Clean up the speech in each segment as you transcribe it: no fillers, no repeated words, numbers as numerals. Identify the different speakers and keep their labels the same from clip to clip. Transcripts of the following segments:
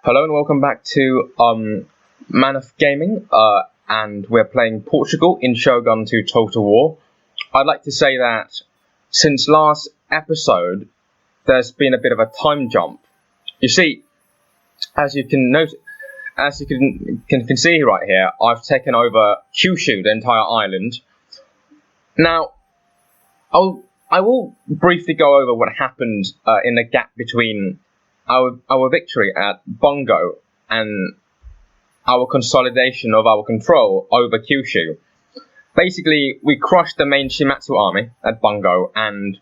Speaker 1: Hello and welcome back to Manneth Gaming, and we're playing Portugal in Shogun 2 Total War. I'd like to say that since last episode, there's been a bit of a time jump. You see, as you can note, as you can see right here, I've taken over Kyushu, the entire island. Now, I will briefly go over what happened in the gap between our victory at Bungo and our consolidation of our control over Kyushu. Basically, we crushed the main Shimatsu army at Bungo, and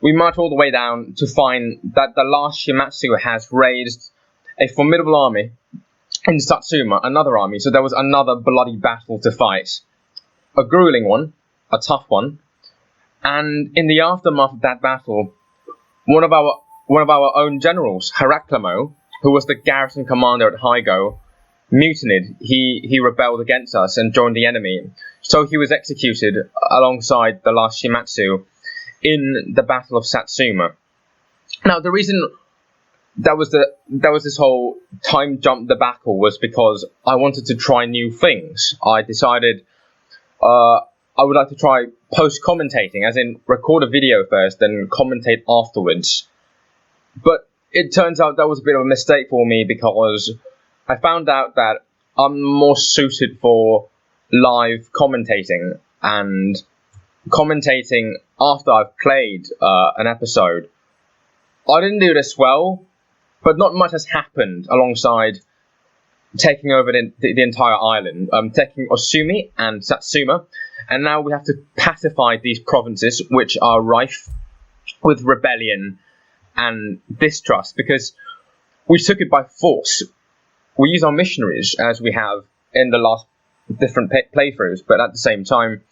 Speaker 1: we marched all the way down to find that the last Shimatsu has raised a formidable army in Satsuma, another army, so there was another bloody battle to fight. A grueling one, a tough one, and in the aftermath of that battle, one of our own generals, Heraclimo, who was the garrison commander at Hygo, mutinied. He rebelled against us and joined the enemy. So he was executed alongside the last Shimatsu in the Battle of Satsuma. Now, the reason that was this whole time jump debacle was because I wanted to try new things. I decided I would like to try post-commentating, as in record a video first, then commentate afterwards. But it turns out that was a bit of a mistake for me, because I found out that I'm more suited for live commentating, and commentating after I've played an episode. I didn't do this well, but not much has happened alongside taking over the entire island, taking Osumi and Satsuma, and now we have to pacify these provinces which are rife with rebellion and distrust, because we took it by force. We use our missionaries, as we have in the last different playthroughs, but at the same time,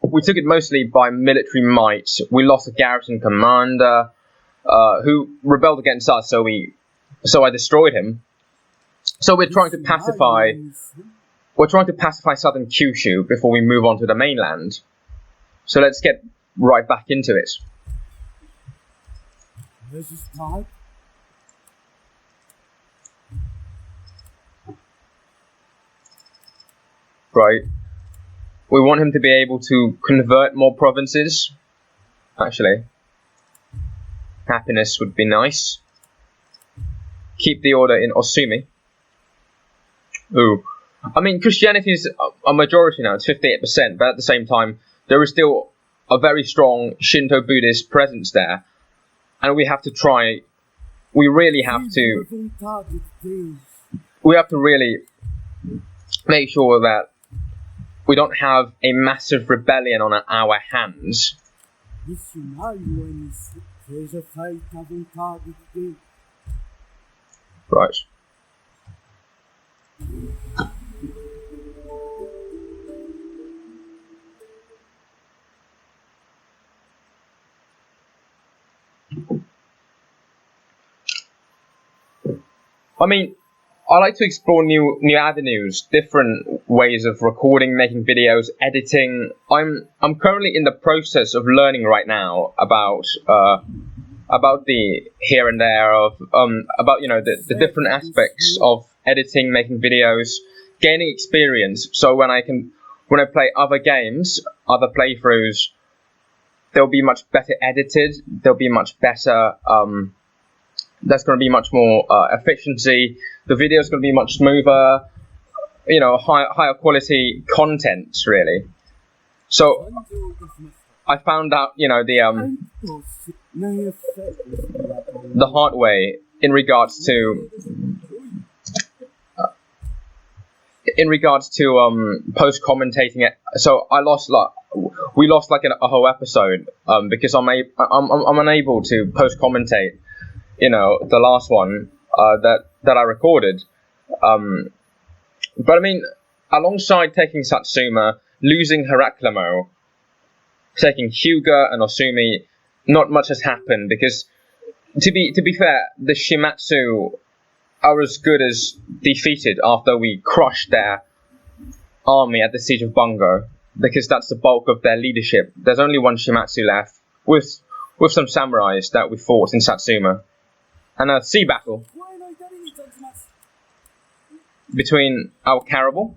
Speaker 1: we took it mostly by military might. We lost a garrison commander who rebelled against us, so I destroyed him. So we're trying to pacify. We're trying to pacify southern Kyushu before we move on to the mainland. So let's get right back into it.
Speaker 2: This is time.
Speaker 1: Right. We want him to be able to convert more provinces. Actually, happiness would be nice. Keep the order in Osumi. Ooh. I mean, Christianity is a majority now, it's 58%, but at the same time, there is still a very strong Shinto-Buddhist presence there. And we have to try, we have to really make sure that we don't have a massive rebellion on our hands. Right. I mean, I like to explore new avenues, different ways of recording, making videos, editing. I'm currently in the process of learning right now about the here and there of about the different aspects of editing, making videos, gaining experience. So when I play other games, other playthroughs, they'll be much better edited. They'll be much better. There's going to be much more efficiency. The video is going to be much smoother. Higher quality content, really. So I found out, the hard way in regards to post commentating it. So we lost a whole episode because I'm unable to post commentate. The last one that I recorded. But I mean, alongside taking Satsuma, losing Heraclimo, taking Hyuga and Osumi, not much has happened, because to be fair, the Shimatsu are as good as defeated after we crushed their army at the siege of Bungo, because that's the bulk of their leadership. There's only one Shimatsu left, with some samurais that we fought in Satsuma. And a sea battle. between our Caribou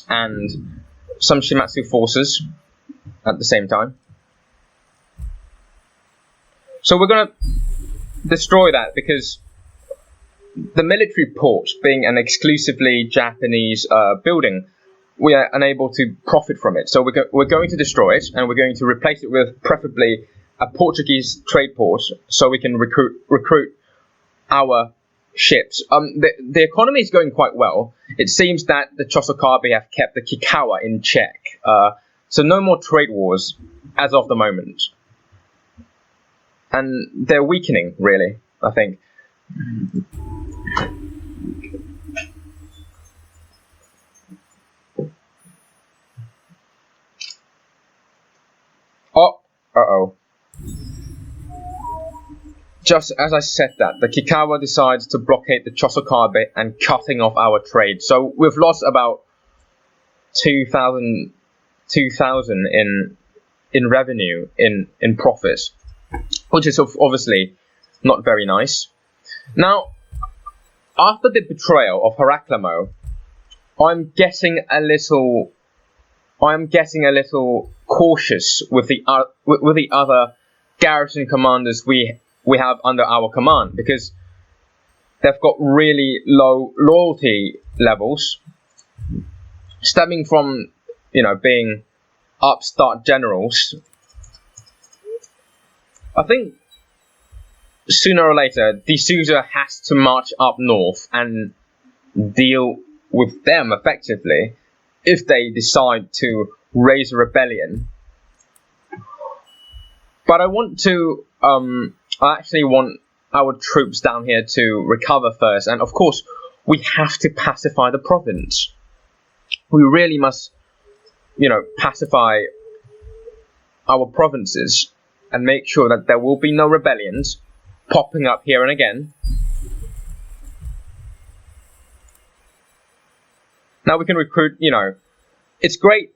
Speaker 1: and some Shimatsu forces at the same time. So we're going to destroy that because the military port, being an exclusively Japanese building, we are unable to profit from it. So we're going to destroy it, and we're going to replace it with preferably a Portuguese trade port, so we can recruit our ships. The economy is going quite well. It seems that the Chosokabe have kept the Kikawa in check. So no more trade wars as of the moment. And they're weakening, really, I think. Oh, uh-oh. Just as I said that, the Kikawa decides to blockade the Chosokabe and cutting off our trade. So we've lost about 2,000 in revenue, in profits, which is obviously not very nice. Now, after the betrayal of Heraclamo, I'm getting a little cautious with the other garrison commanders we have under our command, because they've got really low loyalty levels, stemming from being upstart generals. I think sooner or later, D'Souza has to march up north and deal with them effectively if they decide to raise a rebellion. But I actually want our troops down here to recover first, and of course, we have to pacify the province. We really must, pacify our provinces and make sure that there will be no rebellions popping up here and again. Now we can recruit, it's great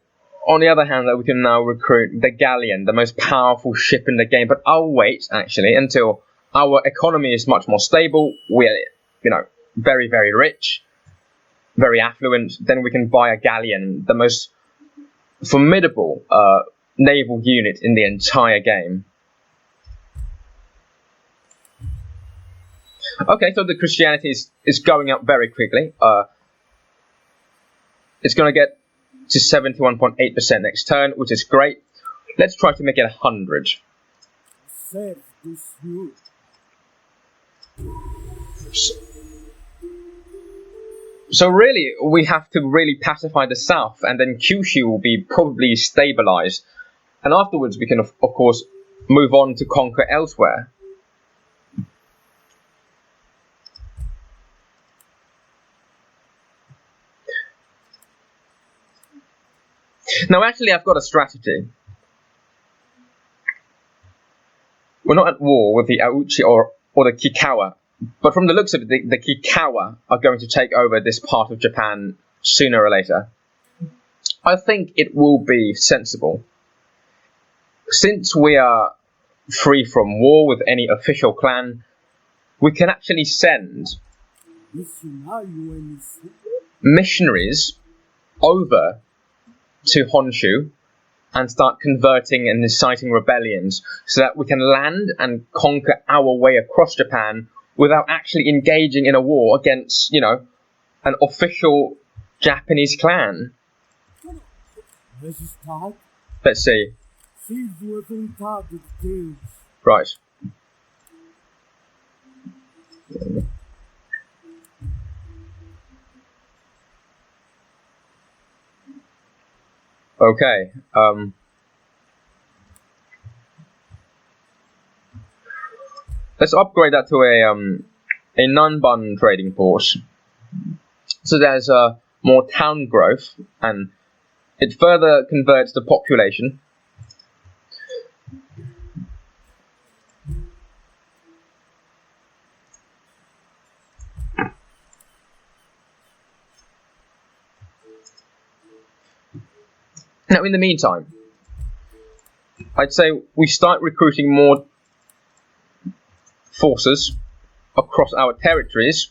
Speaker 1: on the other hand that we can now recruit the galleon, the most powerful ship in the game, but I'll wait actually until our economy is much more stable, we're, very, very rich, very affluent, then we can buy a galleon, the most formidable naval unit in the entire game. Okay, so the Christianity is going up very quickly. It's going to get to 71.8% next turn, which is great. Let's try to make it 100. So really, we have to really pacify the south, and then Kyushu will be probably stabilized. And afterwards, we can, of course, move on to conquer elsewhere. Now, actually, I've got a strategy. We're not at war with the Aochi or the Kikawa, but from the looks of it, the Kikawa are going to take over this part of Japan sooner or later. I think it will be sensible. Since we are free from war with any official clan, we can actually send missionaries over to Honshu and start converting and inciting rebellions so that we can land and conquer our way across Japan without actually engaging in a war against, an official Japanese clan. Let's see. Right. Okay. Let's upgrade that to a non-bun trading port. So there's more town growth, and it further converts the population. Now, in the meantime, I'd say we start recruiting more forces across our territories.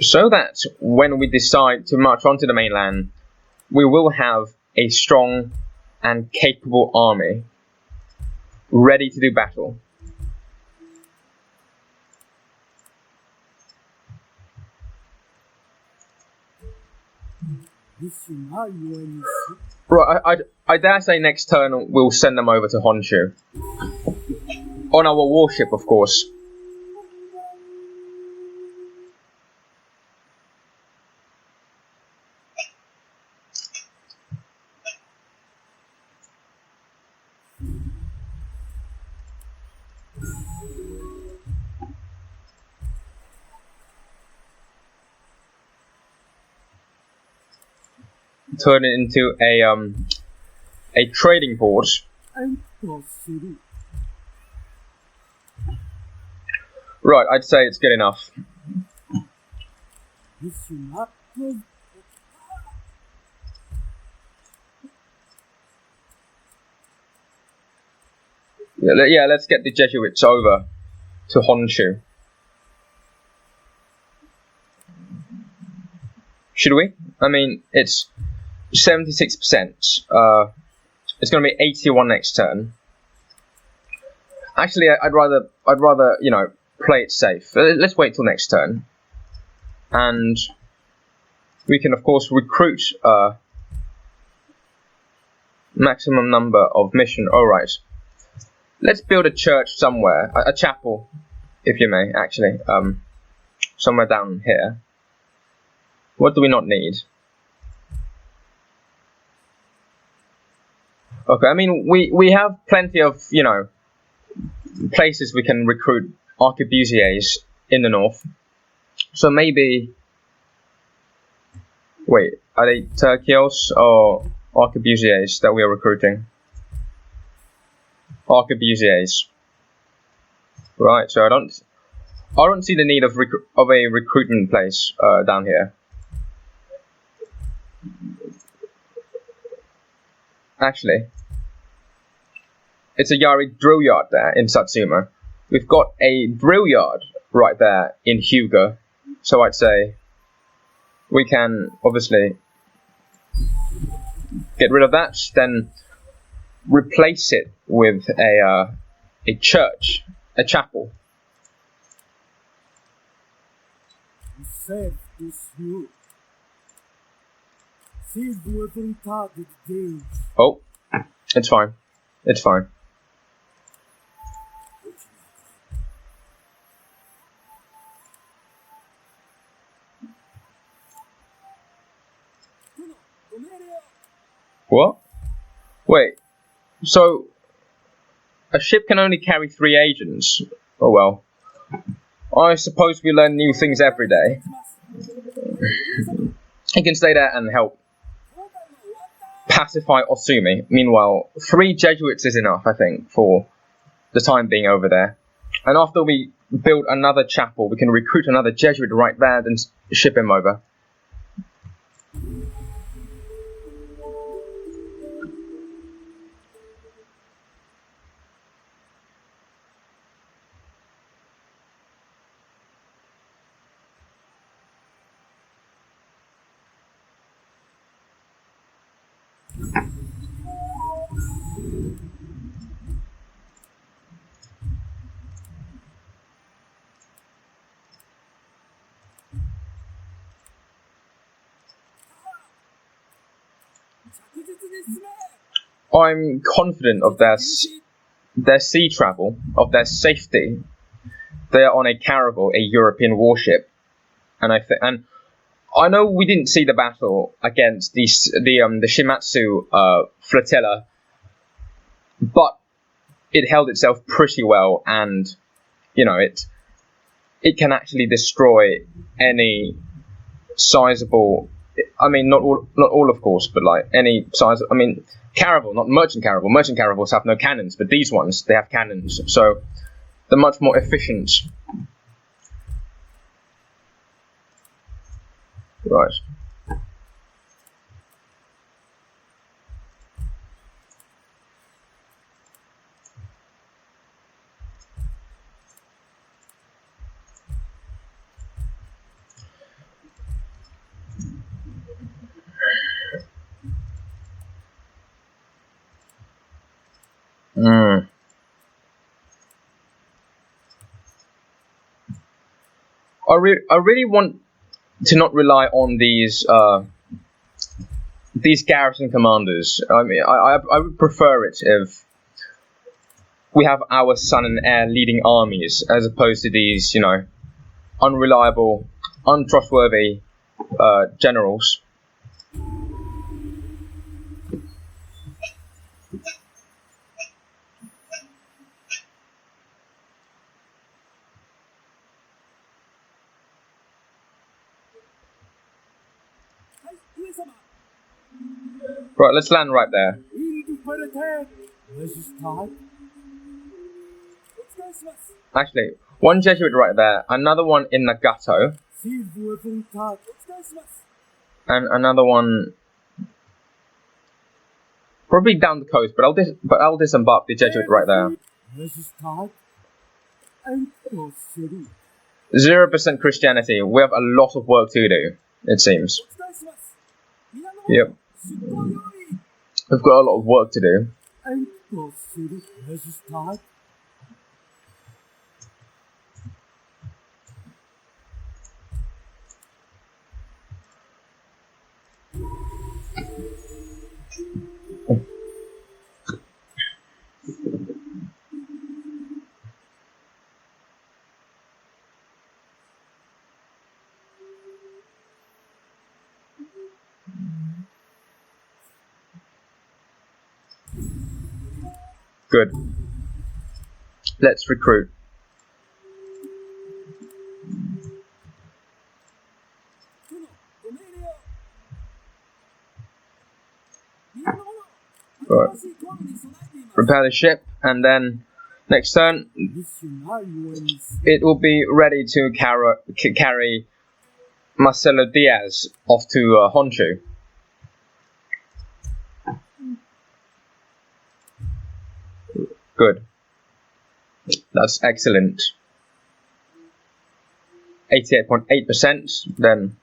Speaker 1: so that when we decide to march onto the mainland, we will have a strong and capable army ready to do battle. Right, I dare say next turn we'll send them over to Honshu. On our warship, of course. Turn it into a trading port. Right, I'd say it's good enough. Yeah, let's get the Jesuits over to Honshu. Should we? I mean, it's 76%. It's going to be 81 next turn. Actually, I'd rather play it safe. Let's wait till next turn, and we can of course recruit maximum number of mission. All right, let's build a church somewhere, a chapel, if you may. Actually, somewhere down here. What do we not need? Okay, I mean we have plenty of places we can recruit arquebusiers in the north. So maybe, wait, are they Turkios or arquebusiers that we are recruiting? Arquebusiers. Right. So I don't see the need of a recruitment place down here. Actually, it's a Yari drill yard there in Satsuma. We've got a drill yard right there in Hyuga. So I'd say we can obviously get rid of that, then replace it with a church, a chapel. Oh, it's fine. It's fine. What? Wait, so a ship can only carry 3 agents? Oh well. I suppose we learn new things every day. He can stay there and help pacify Osumi. Meanwhile, 3 Jesuits is enough, I think, for the time being over there. And after we build another chapel, we can recruit another Jesuit right there, then ship him over. I'm confident of their sea travel, of their safety. They are on a Caravel, a European warship, and I know we didn't see the battle against the Shimatsu flotilla, but it held itself pretty well, and it can actually destroy any sizable. I mean, not all, of course, but like any size. I mean, Caravel, not merchant Caravel. Merchant Caravels have no cannons, but these ones, they have cannons, so they're much more efficient. Right. Mm. I really want to not rely on these garrison commanders. I mean, I would prefer it if we have our son and heir leading armies, as opposed to these, unreliable, untrustworthy generals. Right, let's land right there. Actually, one Jesuit right there, another one in Nagato, and another one probably down the coast. But I'll disembark the Jesuit right there. 0% Christianity. We have a lot of work to do, it seems. Yep. We've got a lot of work to do. Good. Let's recruit. Right. Prepare the ship, and then next turn it will be ready to carry Marcelo Diaz off to Honshu. Good. That's excellent. 88.8%. Then.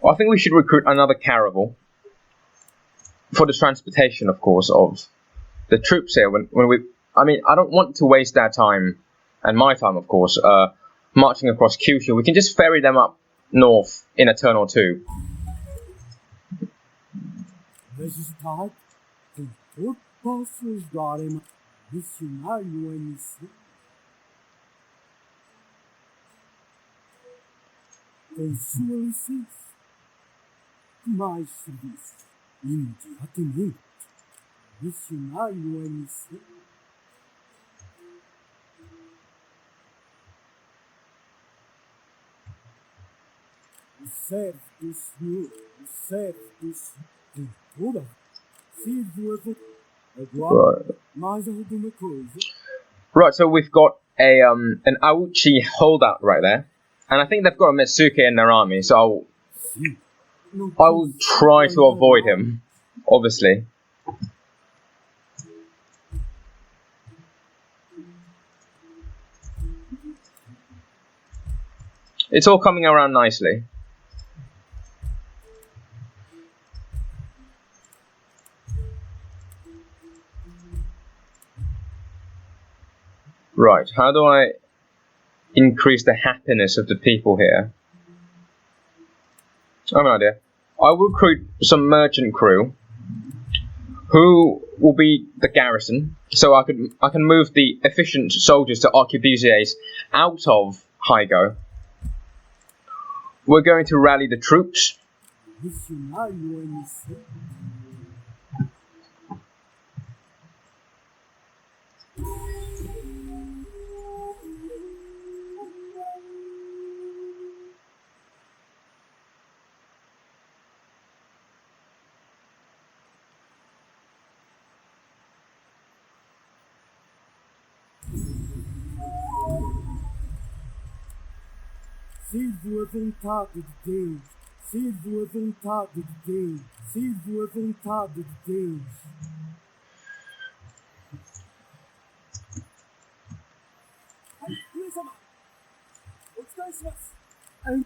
Speaker 1: Well, I think we should recruit another caravel for the transportation, of course, of the troops here. I mean, I don't want to waste their time, and my time, of course, marching across Kyushu. We can just ferry them up north in a turn or two. Right, so we've got an Auchi holdout right there, and I think they've got a Mitsuke in their army, so I will try to avoid him, obviously. It's all coming around nicely. Right, how do I increase the happiness of the people here? I have an idea. I will recruit some merchant crew who will be the garrison, so I can move the efficient soldiers to Arquebusiers out of Hygo. We're going to rally the troops.
Speaker 2: Sirvo a vontade de Deus. Sirvo a vontade de Deus. Sirvo a vontade de Deus.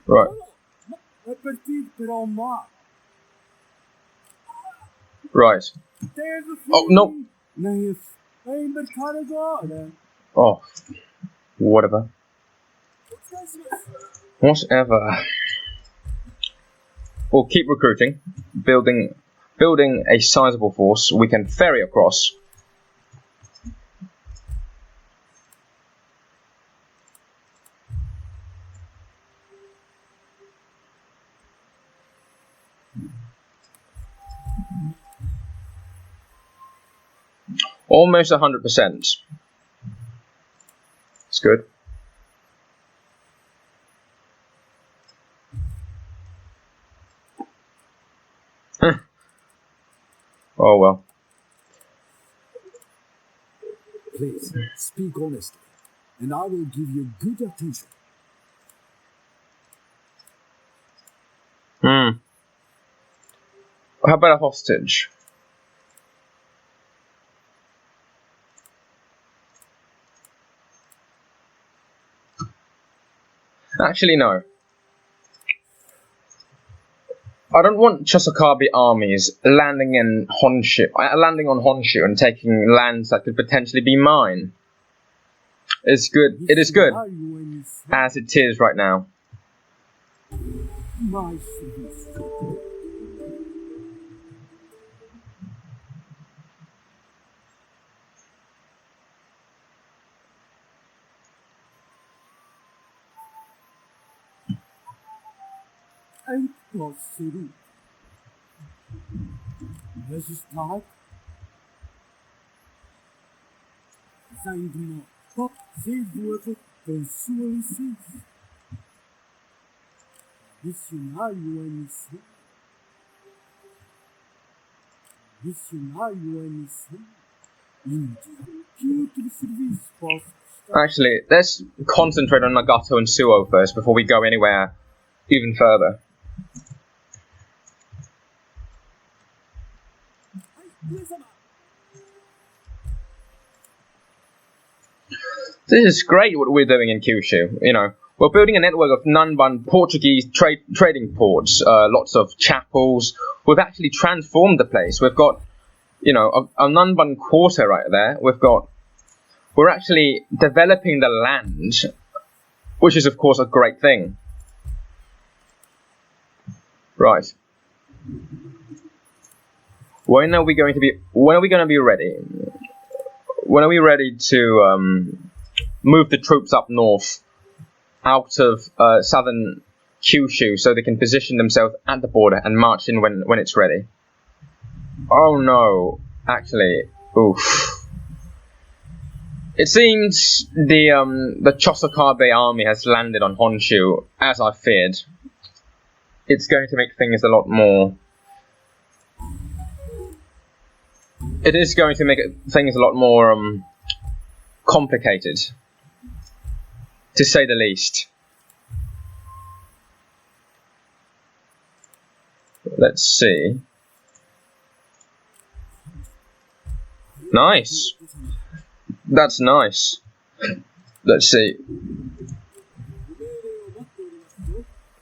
Speaker 1: Right.
Speaker 2: A partir para o mar.
Speaker 1: Right. Oh, no.
Speaker 2: Nem a embarcar agora.
Speaker 1: Oh. Whatever. Whatever. We'll keep recruiting, building a sizable force we can ferry across. Almost 100%. It's good. Oh well.
Speaker 2: Please, speak honestly, and I will give you good attention.
Speaker 1: How about a hostage? Actually, no. I don't want Chosokabe armies landing on Honshu and taking lands that could potentially be mine. It's good. It is good as it is right now.
Speaker 2: My service. And prosseguir. Registrar. Saindo de uma procedura com sua licença. Missionário a missão. Missionário a missão. Índia. Que outro serviço posso prestar?
Speaker 1: Actually, let's concentrate on Nagato and Suo first before we go anywhere even further. This is great what we're doing in Kyushu. You know, we're building a network of Nanban Portuguese trading ports, lots of chapels. We've actually transformed the place. We've got, you know, a Nanban quarter right there. We're actually developing the land, which is of course a great thing. Right. When are we going to be ready? When are we ready to move the troops up north out of southern Kyushu so they can position themselves at the border and march in when it's ready? Oh no, actually, oof. It seems the Chosokabe army has landed on Honshu, as I feared. It's going to make things a lot more... It is going to make things a lot more complicated, to say the least. Let's see. Nice. That's nice. Let's see.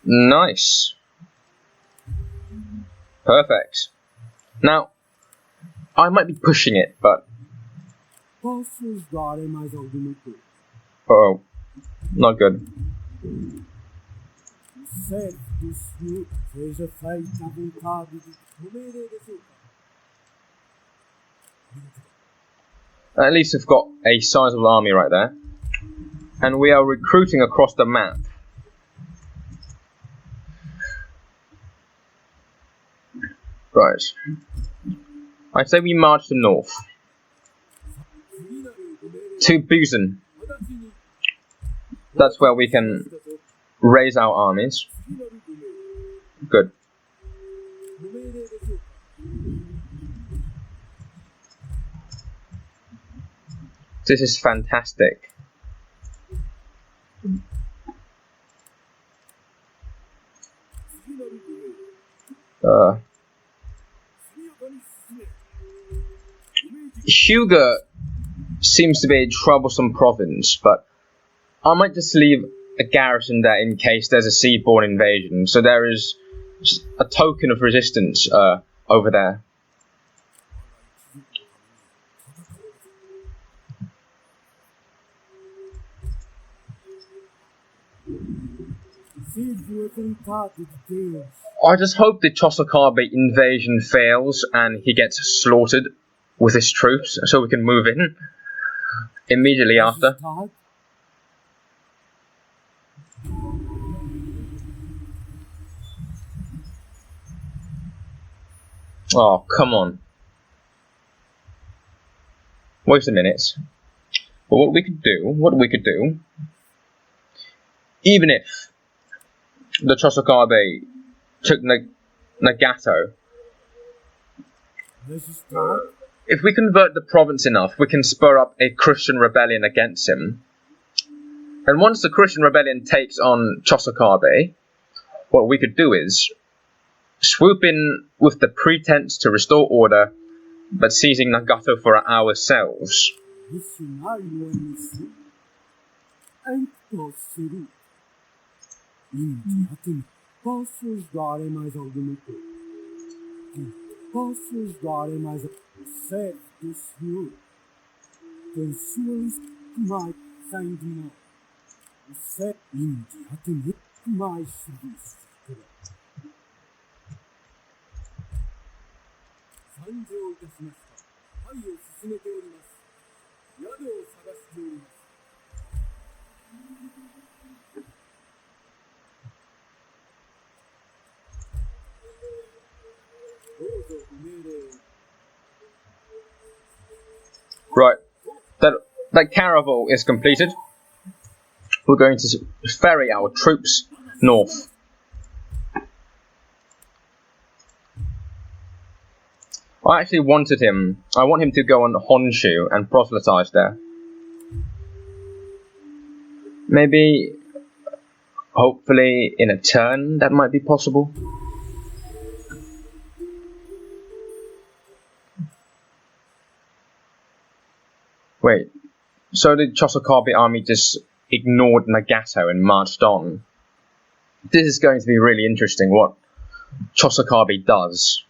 Speaker 1: Nice. Perfect. Now, I might be pushing it, but...
Speaker 2: Posso ajudar em mais alguma coisa?
Speaker 1: Uh-oh. Not good.
Speaker 2: Certo, senhor, seja feita a vontade de comer e açúcar.
Speaker 1: At least we've got a sizable army right there. And we are recruiting across the map. Right. I'd say we march to north. To Busan. That's where we can raise our armies. Good. This is fantastic. Hyuga seems to be a troublesome province, but I might just leave a garrison there in case there's a seaborne invasion. So there is a token of resistance over there. I just hope the Chosokabe invasion fails and he gets slaughtered with his troops so we can move in immediately after. Oh, come on. Wait a minute. Well, what we could do, even if the Chosokabe took Nagato, if we convert the province enough, we can spur up a Christian rebellion against him. And once the Christian rebellion takes on Chosokabe, what we could do is swoop in with the pretense to restore order, but seizing Nagato for ourselves.
Speaker 2: Posso ajudar em mais alguma coisa? Posso ajudar em mais certo, senhor. Tem sua lista mais sem de nós. O certo Índia atender mais serviços. Sanjo itashimashita. Hai o susumete orimasu. Yado o sagashite orimasu.
Speaker 1: Right, that caravel is completed. We're going to ferry our troops north. I actually wanted him. I want him to go on Honshu and proselytize there. Maybe, hopefully, in a turn, that might be possible. Wait, so the Chosokabe army just ignored Nagato and marched on? This is going to be really interesting, what Chosokabe does.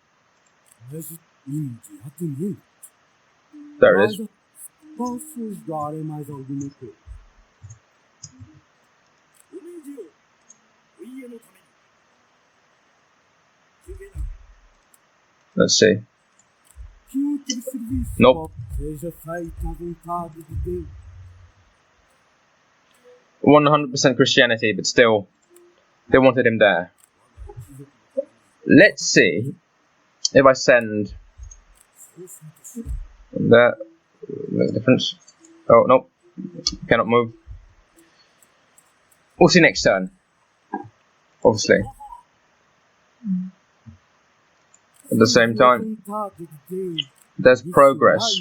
Speaker 1: There it is. Let's see. Nope. 100% Christianity, but still, they wanted him there. Let's see if I send that. Make a difference. Oh, nope. Cannot move. We'll see next turn. Obviously. At the same time, there's progress.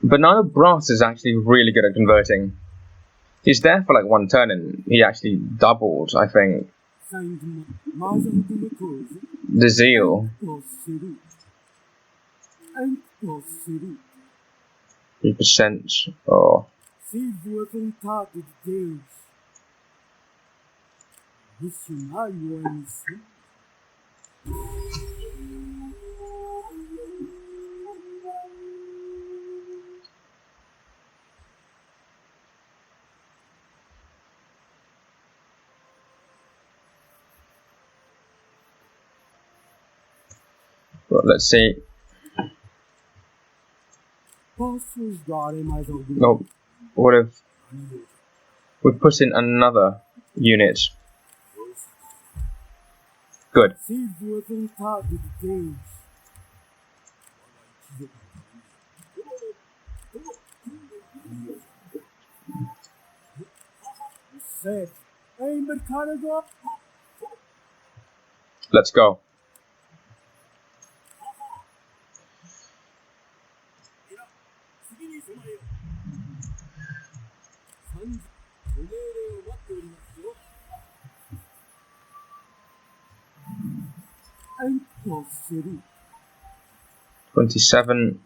Speaker 1: Banana Brass is actually really good at converting. He's there for like one turn and he actually doubled, I think, the zeal. 3%. Oh. Well, let's see. No, what if we put in another unit? Good. Let's go. $27,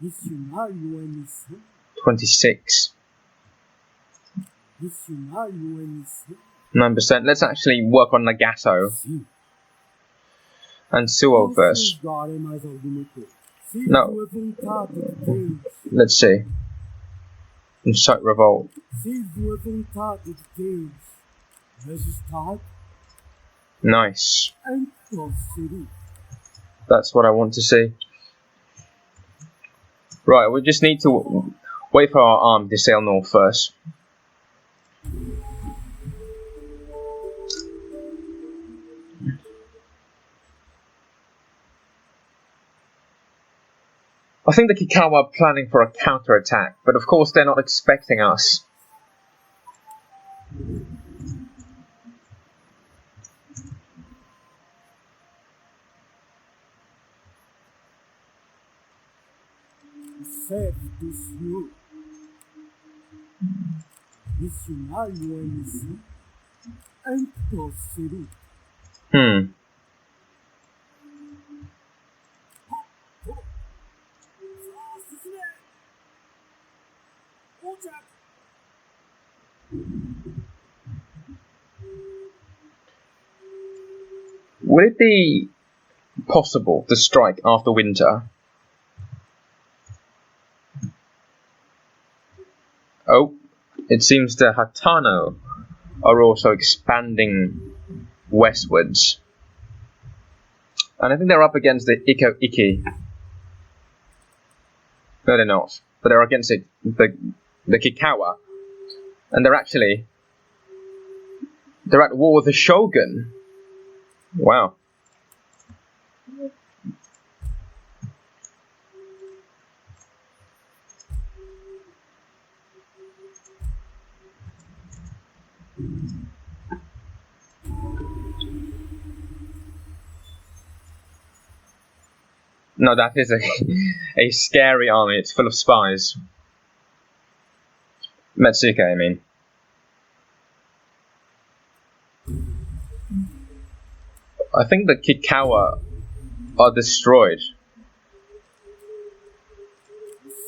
Speaker 1: $26.
Speaker 2: Missionário MC.
Speaker 1: 9%. Let's actually work on Nagato
Speaker 2: Sim.
Speaker 1: and Suo first.
Speaker 2: Dar é mais alguma coisa.
Speaker 1: No.
Speaker 2: Sirvo a vontade de Deus.
Speaker 1: Let's see. Incite revolt.
Speaker 2: Sirvo a vontade de Deus. Majestade,
Speaker 1: Nice.
Speaker 2: em que posso ser útil?
Speaker 1: That's what I want to see. Right, we just need to wait for our army to sail north first. I think the Kikawa are planning for a counterattack, but of course they're not expecting us.
Speaker 2: O servo do Senhor. Missionário MC. Em que posso ser útil?
Speaker 1: Would it be possible to strike after winter? Oh, it seems the Hatano are also expanding westwards. And I think they're up against the Iko Iki. No, they're not. But they're against the Kikawa. And they're at war with the Shogun. Wow. No, that is a scary army. It's full of spies. Metsuke, I mean. I think the Kikawa are destroyed.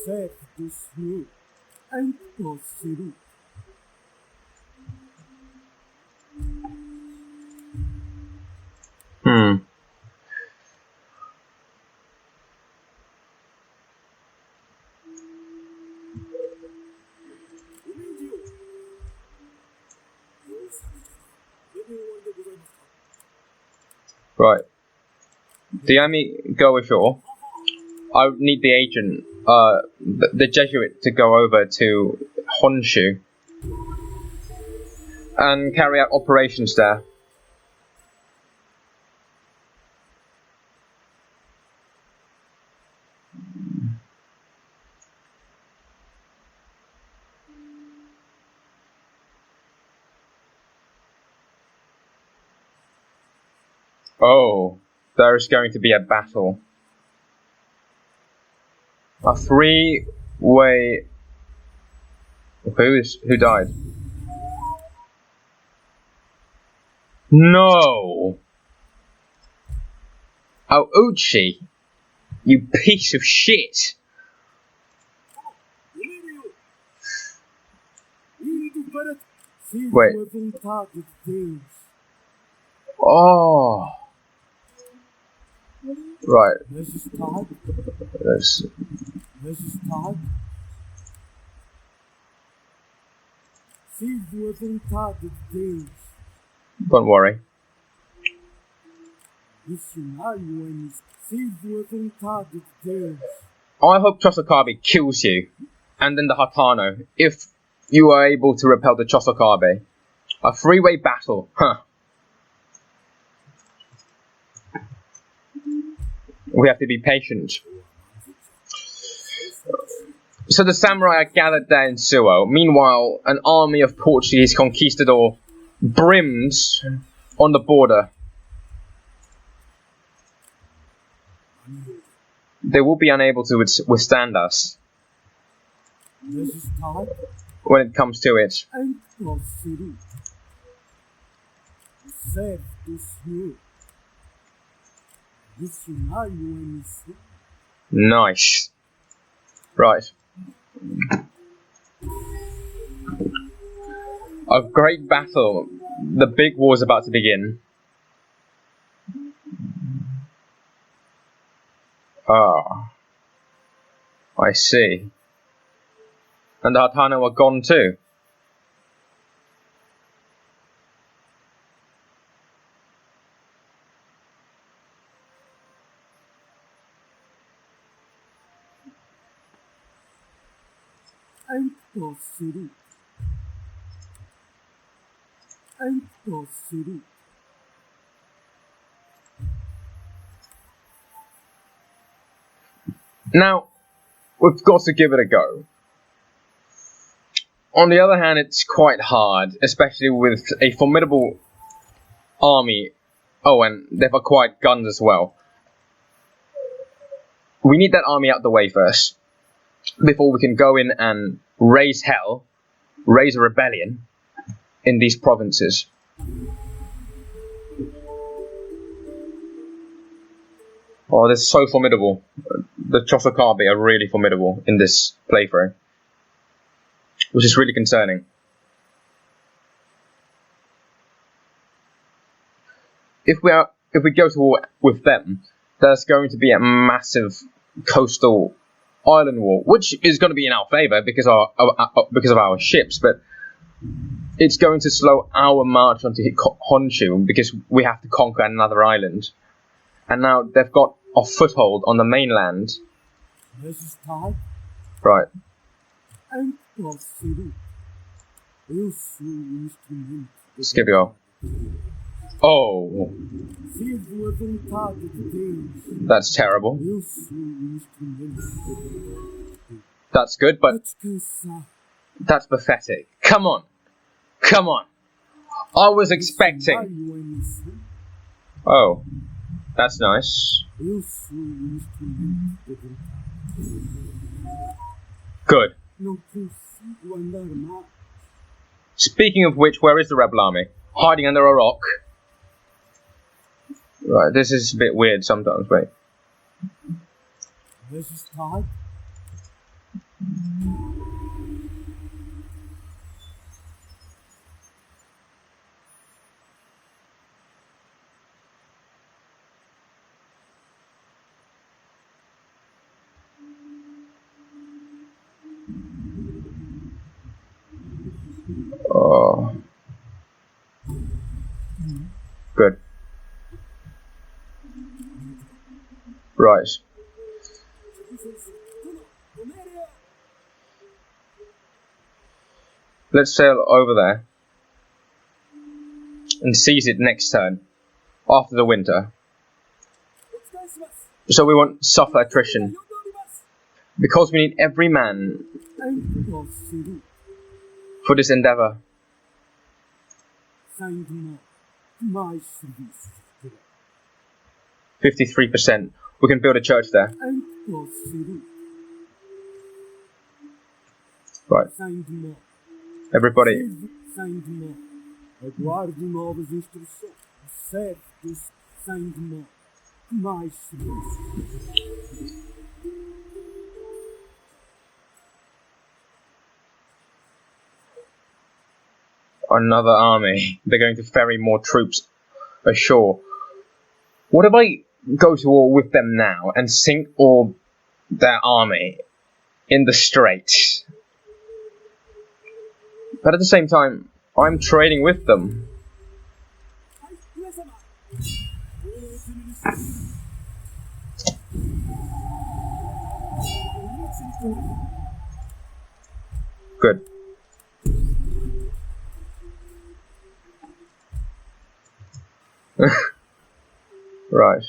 Speaker 2: Servo do Senhor. Em que posso ser útil?
Speaker 1: Right. The army go ashore. I need the agent, the Jesuit, to go over to Honshu and carry out operations there. Oh, there's going to be a battle. A three-way. Who died? No! Oh, Uchi! You piece of shit! Wait. Oh! Right. Let's... Don't worry. I hope Chosokabe kills you, and then the Hatano, if you are able to repel the Chosokabe. A three-way battle, huh. We have to be patient. So the samurai are gathered there in Suo. Meanwhile, an army of Portuguese conquistador brims on the border. They will be unable to withstand us when it comes to it. Nice. Right. A great battle. The big war is about to begin. Ah, I see. And the Hatano are gone too. Now, we've got to give it a go. On the other hand, it's quite hard, especially with a formidable army. Oh, and they've acquired guns as well. We need that army out the way first, before we can go in and raise hell, raise a rebellion in these provinces. Oh, they're so formidable. The Chosokabe are really formidable in this playthrough, which is really concerning. If we go to war with them, there's going to be a massive coastal island war, which is going to be in our favor because of our ships, but it's going to slow our march onto Honshu because we have to conquer another island. And now they've got a foothold on the mainland. Right. Scipio. Oh. That's terrible. That's good, but that's pathetic. Come on. Come on. I was expecting... Oh. That's nice. Good. Speaking of which, where is the rebel army? Hiding under a rock. Right, this is a bit weird sometimes, wait. Oh. Good. Right. Let's sail over there and seize it next turn, after the winter. So we won't suffer attrition, because we need every man for this endeavor. 53%. We can build a church there. Right. Everybody. Another army. They're going to ferry more troops ashore. What if I go to war with them now and sink all their army in the straits? But at the same time, I'm trading with them. Good. Right.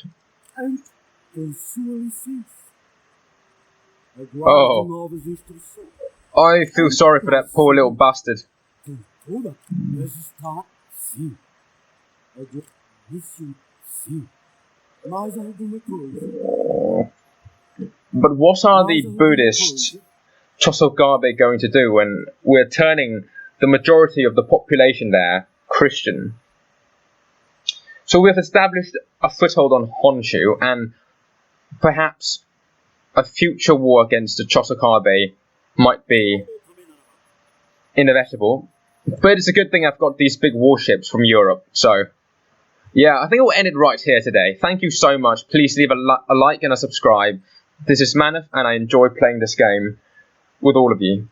Speaker 1: Oh. I feel sorry for that poor little bastard. But what are the Buddhist Chosogabe going to do when we're turning the majority of the population there Christian? So we've established a foothold on Honshu, and perhaps a future war against the Chosogabe might be inevitable. But it's a good thing I've got these big warships from Europe, so... Yeah, I think we'll end it right here today. Thank you so much. Please leave a like and a subscribe. This is Manneth, and I enjoy playing this game with all of you.